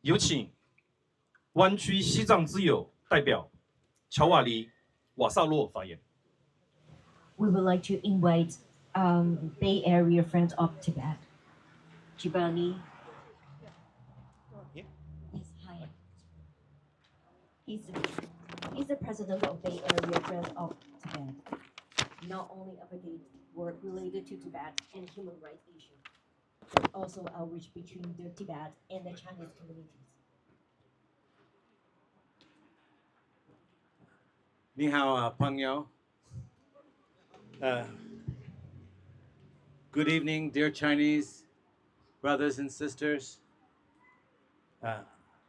有请湾区西藏之友代表乔瓦尼·瓦萨洛发言。We would like to invite Bay Area Friends of Tibet, Giovanni. Yeah. Yes, hi. He's the president of Bay Area Friends of Tibet. Not only advocate work related to Tibet and human rights issues, but also outreach between the Tibet and the Chinese communities. 你好，朋友。Good evening, dear Chinese brothers and sisters.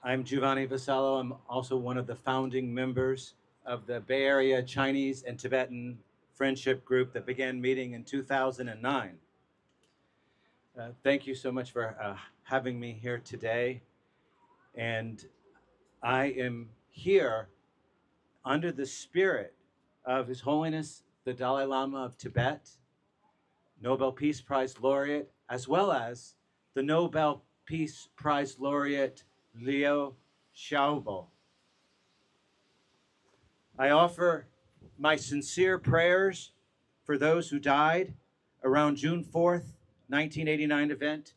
I'm Giovanni Vassallo. I'm also one of the founding members of the Bay Area Chinese and Tibetan Friendship Group that began meeting in 2009. Thank you so much for having me here today. And I am here under the spirit of His Holiness the Dalai Lama of Tibet, Nobel Peace Prize laureate, as well as the Nobel Peace Prize laureate Liu Xiaobo. I offer my sincere prayers for those who died around June 4th, 1989 event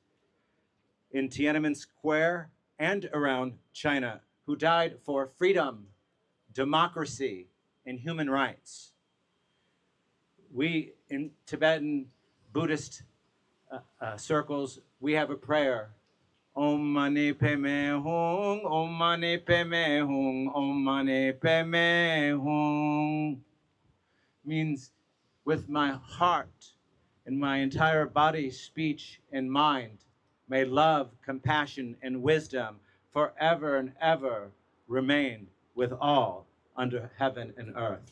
in Tiananmen Square and around China, who died for freedom, democracy, and human rights. We, in Tibetan Buddhist circles, we have a prayer. Om Mani Padme Hum, Om Mani Padme Hum, Om Mani Padme Hum. Means with my heart and my entire body, speech, and mind, may love, compassion, and wisdom forever and ever remain with all under heaven and earth.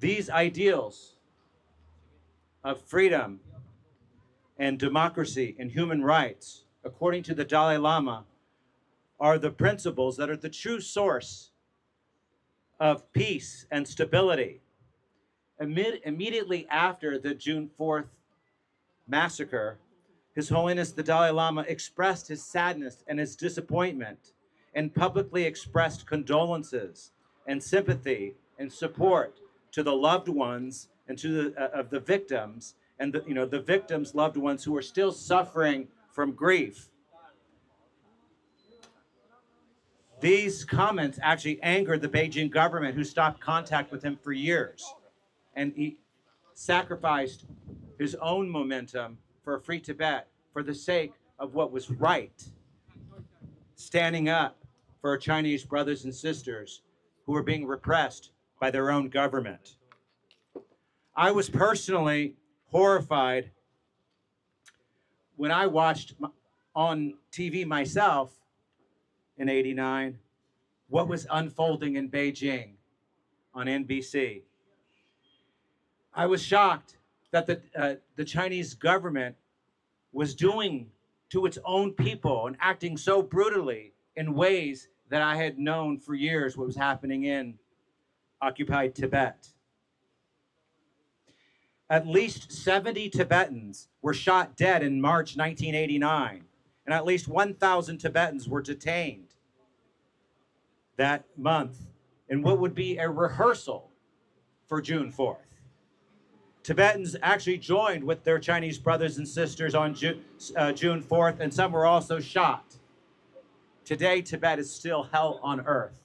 These ideals of freedom and democracy and human rights, according to the Dalai Lama, are the principles that are the true source of peace and stability. Immediately after the June 4th massacre, His Holiness the Dalai Lama expressed his sadness and his disappointment and publicly expressed condolences and sympathy and support to the loved ones and to the victims and the victims' loved ones who are still suffering from grief. These comments actually angered the Beijing government, who stopped contact with him for years, and he sacrificed his own momentum for a free Tibet for the sake of what was right, standing up for our Chinese brothers and sisters who were being repressed by their own government. I was personally horrified when I watched on TV myself in '89 what was unfolding in Beijing on NBC. I was shocked that the Chinese government was doing to its own people and acting so brutally in ways that I had known for years what was happening in occupied Tibet. At least 70 Tibetans were shot dead in March 1989, and at least 1,000 Tibetans were detained that month in what would be a rehearsal for June 4th. Tibetans actually joined with their Chinese brothers and sisters on June 4th, and some were also shot. Today, Tibet is still hell on earth.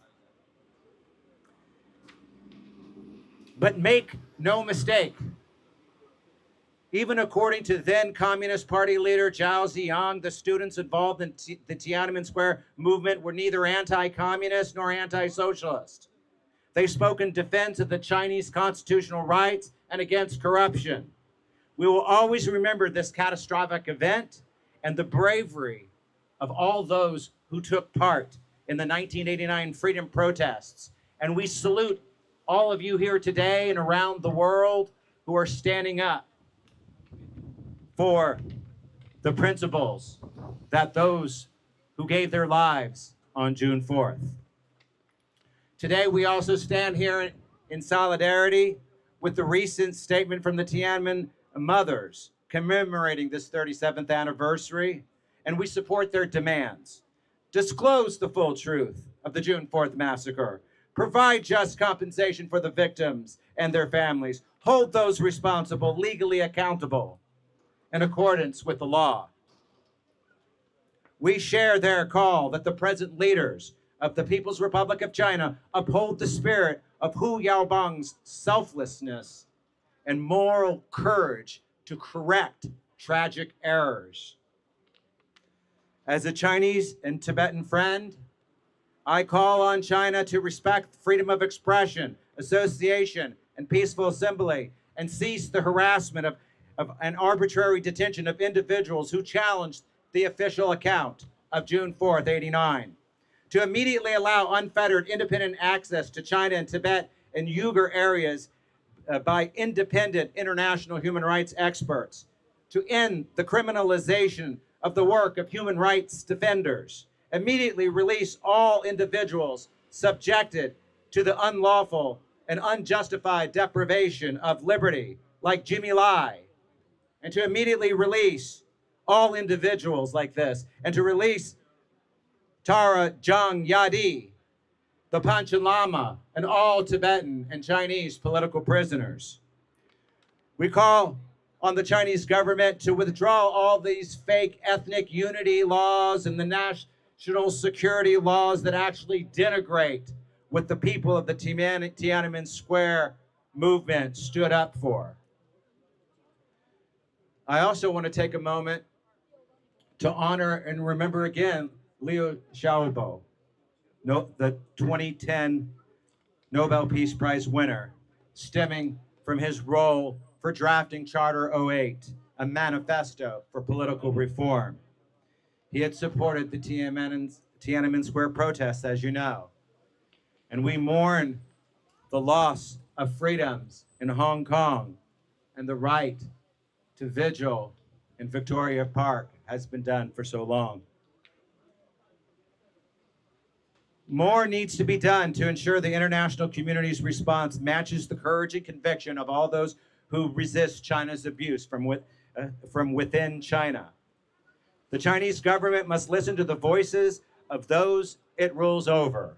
But make no mistake, even according to then Communist Party leader Zhao Ziyang, the students involved in the Tiananmen Square movement were neither anti-communist nor anti-socialist. They spoke in defense of the Chinese constitutional rights and against corruption. We will always remember this catastrophic event and the bravery of all those who took part in the 1989 freedom protests. And we salute all of you here today and around the world who are standing up for the principles that those who gave their lives on June 4th. Today, we also stand here in solidarity with the recent statement from the Tiananmen mothers commemorating this 37th anniversary and we support their demands. Disclose the full truth of the June 4th massacre. Provide just compensation for the victims and their families. Hold those responsible legally accountable in accordance with the law. We share their call that the present leaders of the People's Republic of China uphold the spirit of Hu Yaobang's selflessness and moral courage to correct tragic errors. As a Chinese and Tibetan friend, I call on China to respect freedom of expression, association, and peaceful assembly, and cease the harassment of an arbitrary detention of individuals who challenged the official account of June 4th, 89. To immediately allow unfettered independent access to China and Tibet and Uyghur areas by independent international human rights experts. To end the criminalization of the work of human rights defenders. Immediately release all individuals subjected to the unlawful and unjustified deprivation of liberty, like Jimmy Lai. And to immediately release all individuals like this, and to release Tara Jung Yadi, the Panchen Lama, and all Tibetan and Chinese political prisoners. We call on the Chinese government to withdraw all these fake ethnic unity laws and the national security laws that actually denigrate what the people of the Tiananmen Square movement stood up for. I also want to take a moment to honor and remember again Liu Xiaobo, the 2010 Nobel Peace Prize winner, stemming from his role for drafting Charter 08, a manifesto for political reform. He had supported the Tiananmen Square protests, as you know. And we mourn the loss of freedoms in Hong Kong, and the right to vigil in Victoria Park has been done for so long. More needs to be done to ensure the international community's response matches the courage and conviction of all those who resist China's abuse from within China. The Chinese government must listen to the voices of those it rules over.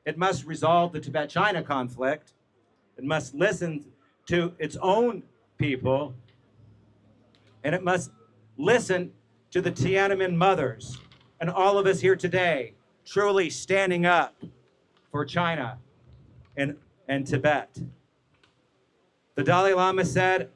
It must resolve the Tibet-China conflict. It must listen to its own people, and it must listen to the Tiananmen mothers and all of us here today truly standing up for China and Tibet. The Dalai Lama said,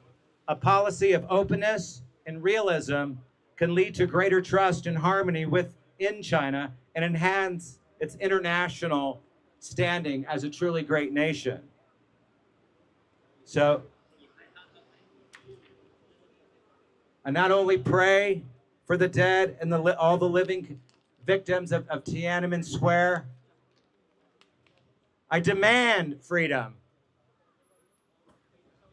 a policy of openness and realism can lead to greater trust and harmony within China and enhance its international standing as a truly great nation. So, I not only pray for the dead and all the living victims of Tiananmen Square, I demand freedom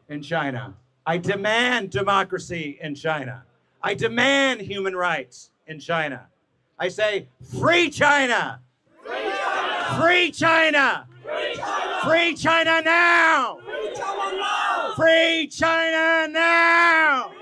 in China. I demand democracy in China. I demand human rights in China. I say, free China! Free China! Free China! Free China! Free China now! Free China now! Free China now!